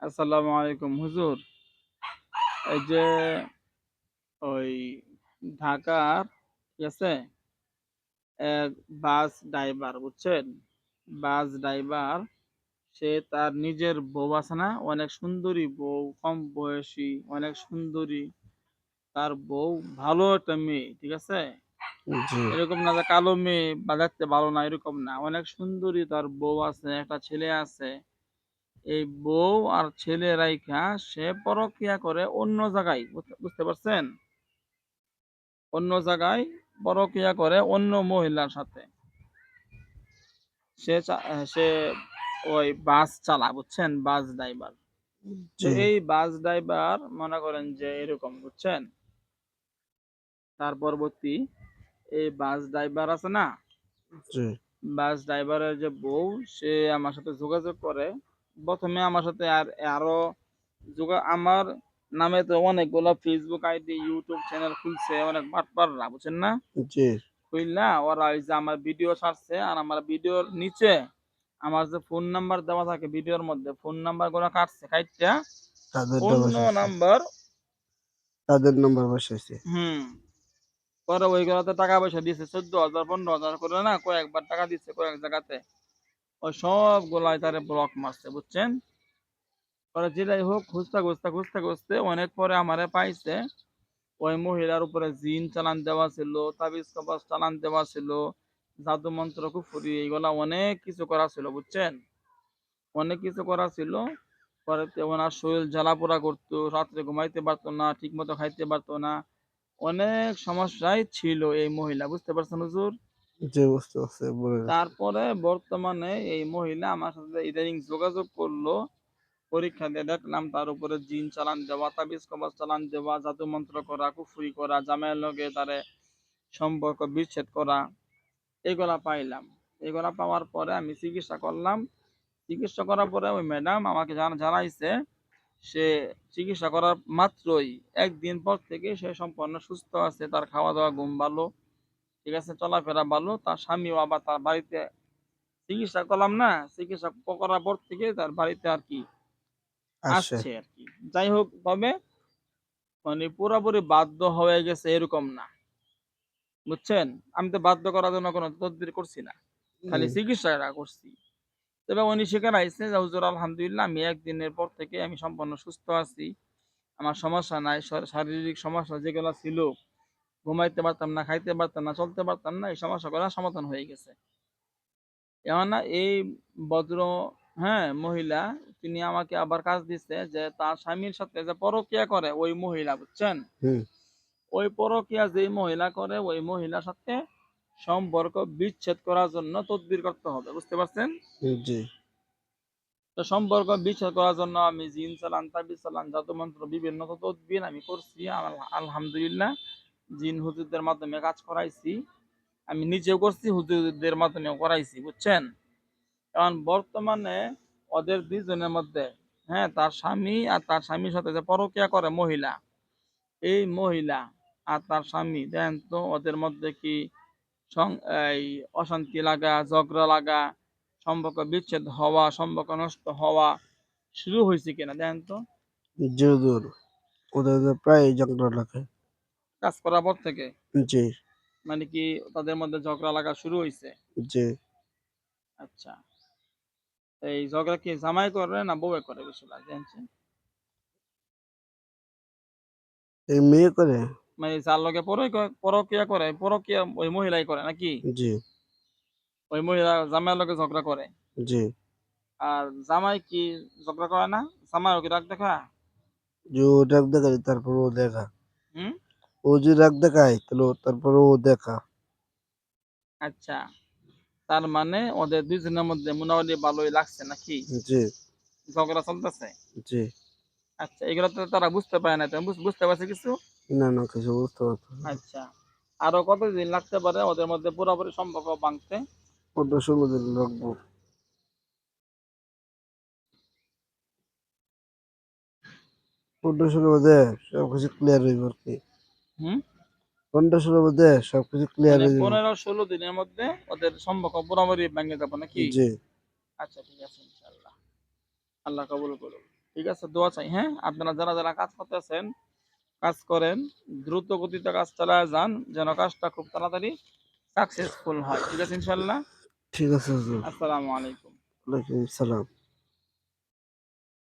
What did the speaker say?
আসসালামু আলাইকুম হুজুর। এই যে ওই ঢাকার, ঠিক আছে, এক বাস ড্রাইভার বুঝছেন? বাস ড্রাইভার সে তার নিজের বউ আছে না? অনেক সুন্দরী বউ, কম বয়সী, অনেক সুন্দরী। তার বউ ভালো একটা মেয়ে, ঠিক আছে? জি, এরকম না যে কালো মেয়ে বা দেখতে ভালো না এরকম না। অনেক সুন্দরী তার বউ আছে, একটা ছেলে আছে। এই বউ আর ছেলে রাইখা সে পরক্রিয়া করে অন্য জায়গায়। বুঝতে পারছেন? অন্য জায়গায় পরক্রিয়া করে অন্য মহিলার সাথে। সে ওই বাস চালায় বুঝছেন? Bus driver. তো জি, এই বাস ড্রাইভার মনে করেন যে এরকম বুঝছেন? তার পরবর্তী এই বাস ড্রাইভার আছে না? জি, বাস ড্রাইভারের যে বউ সে আমার সাথে যোগাযোগ করে। ১ম এ আমার সাথে আরো আমার নামে তো অনেকগুলা Facebook আইডি, YouTube চ্যানেল খুলছে অনেক বাটপাররা, বুঝছেন না? জি, খুইল্লা ওরা ওই যে আমার ভিডিও ছাড়ছে আর আমার ভিডিওর নিচে আমার যে ফোন নাম্বার দেওয়া থাকে ভিডিওর মধ্যে ফোন নাম্বার গুলো কাটছে কাইটটা তাদেরটা অন্য বসাইছে। নাম্বার। তাদের নম্বর বসাইছে। হুম। পরে ওইগুলোতে টাকা পয়সা দিছে ১৪,০০০ ১৫,০০০ করে না কয়েকবার টাকা দিচ্ছে কয়েক জায়গাতে। ওই সবগুলাই তারে ব্লক মারছে বুঝছেন। পরে যেটাই হোক খুঁজতে অনেক পরে আমারে পাইছে। ওই মহিলার উপরে জিন চালান দেওয়া ছিল, তাবিজ কবজ চালান দেওয়া ছিল, জাদু মন্ত্র কুফরি এগুলা অনেক কিছু করা ছিল বুঝছেন? অনেক কিছু করা ছিল। পরে ওনার শরীর জ্বালা-পোড়া করতো, রাত্রে ঘুমাইতে পারতো না, ঠিকমতো খাইতে পারতো না। অনেক সমস্যায় ছিল এই মহিলা। বুঝতে পারছেন হুজুর? জি, বুঝতে পারছি। বলে গেছে। তারপরে বর্তমানে এই মহিলা আমার সাথে ইদানিং যোগাযোগ করলো। পরীক্ষা দিয়ে দেখলাম তার উপরে জিন চালান দেওয়া, তাবিজ কবজ চালান দেওয়া, জাদু মন্ত্র করা, কুফরি করা, জামাইয়ের লগে তারে সম্পর্ক বিচ্ছেদ করা, এগুলা পাইলাম। এগুলা পাওয়ার পরে আমি চিকিৎসা করলাম। চিকিৎসা করার পরে ওই ম্যাডাম আমাকে জানাইছে সে চিকিৎসা করার মাত্রই ১ দিন পর থেকে সে সম্পূর্ণ সুস্থ আছে। তার খাওয়া-দাওয়া, ঘুম ভালো, ঠিক আছে? চলাফেরা ভালো। তার স্বামীও আবার তার বাড়িতে চিকিৎসা করলাম না? চিকিৎসা করার পর থেকে তার বাড়িতে আরকি আসছে। আসছে আরকি। যাই হোক তবে মানে পুরাপুরি বাধ্য হয়ে গেছে এরকম না। বুঝছেন? আমি তো বাধ্য করার জন্য কোন তদবির করছি না। খালি হুম, চিকিৎসাটা করছি। তবে উনি স্বীকার আইছে যে, "হুজুর আলহামদুলিল্লাহ আমি ১ দিনের পর থেকে আমি সম্পূর্ণ সুস্থ আছি। আমার সমস্যা নাই। শারীরিক সমস্যা যেগুলা ছিল, ঘুমাইতে পারতাম না, খাইতে পারতাম না, চলতে পারতাম না, এই সমস্যাগুলা সমাধান হয়ে গেছে।" কেননা এই ভদ্র, হ্যাঁ, মহিলা তিনি আমাকে আবার কাজ দিছে যে তার স্বামীর সাথে যে পরক্রিয়া করে ওই মহিলা, বুঝছেন? হুম, ওই পরক্রিয়া যেই মহিলা করে ওই মহিলার সাথে সম্পর্ক বিচ্ছেদ করার জন্য তদবির করতে হবে। বুঝতে পারছেন? জি, তো সম্পর্ক বিচ্ছেদ করার জন্য আমি জিন চালান, তাবিজ চালান, জাদুমন্ত্র বিভিন্ন তদবির আমি করছি। আলহামদুলিল্লাহ জিন হুজুরদের মাধ্যমে কাজ করাইছি। আমি নিজেও করছি, হুজুরদের মাধ্যমেও করাইছি। বুঝছেন? কারণ বর্তমানে ওদের ২ জনের মধ্যে, হ্যাঁ, তার স্বামী আর তার স্বামীর সাথে যে পরক্রিয়া করে মহিলা, এই মহিলা আর তার স্বামী দেখেন তো ওদের মধ্যে কি সং এই অশান্তি লাগা, ঝগড়া লাগা, সম্পর্ক বিচ্ছেদ হওয়া, সম্পর্ক নষ্ট হওয়া শুরু হইছে কিনা দেখেন তো? জি, হুজুর। ওদের তো প্রায়ই ঝগড়া লাগে। কাজ করার পর থেকে। জি, মানে কি তাদের মধ্যে ঝগড়া লাগা শুরু হইছে? জি। আচ্ছা। এই ঝগড়া কি জামাই করে না বউয়ে করে বেশিরভাগ জানছেন? এই মেয়ে করে? মানে যার লগে পরক্রিয়া করে, পরক্রিয়া ওই মহিলাই করে নাকি? জি, ওই মহিলা জামাইয়ের লগে ঝগড়া করে। জি। আর জামাই কি ঝগড়া করে না? জামাইও কি রাগ দেখায়? যে ও রাগ দেখায় তারপর ও দেখা। হুম? ও যদি রাগ দেখায় তাহলে তারপরে ও দেখা। আচ্ছা। তার মানে ওদের ২ জনের মধ্যে মোটামুটি ভালোই লাগছে নাকি? জি, ঝগড়া চলতেছে? জি। আচ্ছা, এগুলো তো তারা বুঝতে পারে না। তুমি বুঝতে পারছো কিছু? না, না কিছু বুঝতে পারতেছি না। আচ্ছা। আরো কতদিন লাগতে পারে ওদের মধ্যে পুরাপুরি সম্পর্ক ভাঙতে? ১৫-১৬ দিন লাগবো। ১৫-১৬ মধ্যে সবকিছু ক্লিয়ার হইব আরকি। হুম? ১৫-১৬ মধ্যে সবকিছু ক্লিয়ার মানে হয়ে যাবে। ১৫-১৬ দিনের মধ্যে ওদের সম্পর্ক পুরাপুরি ভেঙে যাবে নাকি? জি। আচ্ছা ঠিক আছে ইনশাআল্লাহ। আল্লাহ কবুল করুন। ঠিক আছে? দোয়া চাই, হ্যাঁ? আপনারা যারা, যারা কাজ করতেছেন, কাজ করেন। দ্রুত গতিতে কাজ চালায়া যান, যেন কাজটা খুব তাড়াতাড়ি সাকসেসফুল হয়। ঠিক আছে ইনশাআল্লাহ? ঠিক আছে হুজুর। আসসালামু আলাইকুম। ওয়ালাইকুম সালাম।